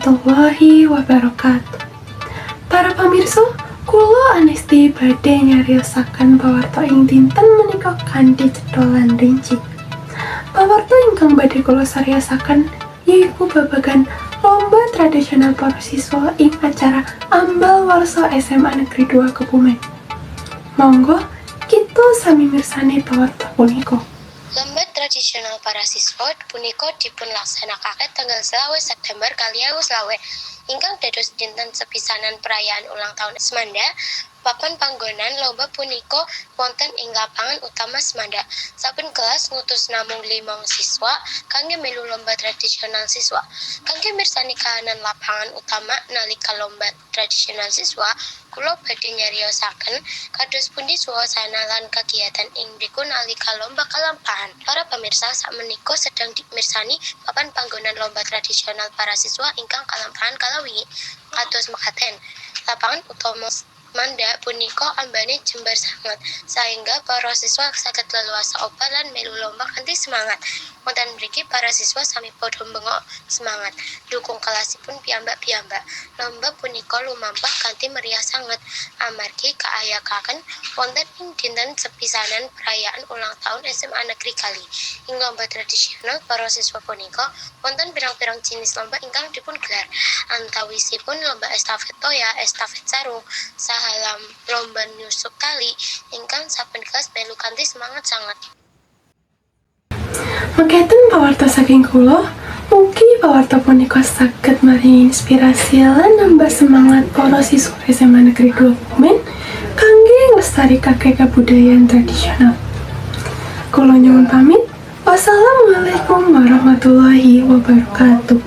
warahmatullahi wabarakatuh. Para pamirsa, kula Anesti badhe nyariosaken pawarta ing dinten menika kanthi cetha lan rinci. Pawarta ingkang badhe kula sariosaken yaiku babagan lomba tradisional para siswa ing acara Ambal Warsa SMA Negeri 2 Kebumen. Monggo kita sami mirsani pawarta punika. Lomba tradisional para siswa punika dipunlaksanakaken tanggal 20 September kaliyan 20 ingkang dados dinten sepisanan perayaan ulang tahun Semanda. Papan panggonan lomba punika wonten ing lapangan utama Semanda. Saben kelas ngutus namung 5 siswa kangge melu lomba tradisional siswa. Kangge mirsani kahanan lapangan utama nalika lomba tradisional siswa, kula badhe nyariosaken kados pundi suasana lan kegiatan ing mriku nalika lomba kalampahan. Para pemirsa sakmenika sedang mirsani papan panggonan lomba tradisional para siswa ingkang kalampahan kala wingi. Kados mekaten, lapangan utama Manda punika ambane jembar sanget, sehingga para siswa saged leluasa obah lan melu lomba kanthi semangat. Wonten mriki para siswa sami padha bengok semangat dukung kelasipun piyambak-piyambak. Lomba punika lumampah kanthi meriah sanget amargi kaayakaken wonten ing dinten sepisanan perayaan ulang tahun SMA Negeri Kali. Ing lomba tradisional para siswa punika wonten pirang-pirang jenis lomba ingkang dipungelar, antawisipun lomba estafet toya, estafet sarung, sahalam lomba nyusuk tali ingkang saben kelas melu kanthi semangat sangat. Mekaten pawarta saking kula, mugi pawarta punika saged maringi inspirasi lan nambah semangat para siswa SMA Negeri 2 Kebumen kangge nglestarikake kabudayaan tradisional. Kula nyuwun pamit. Wassalamualaikum warahmatullahi wabarakatuh.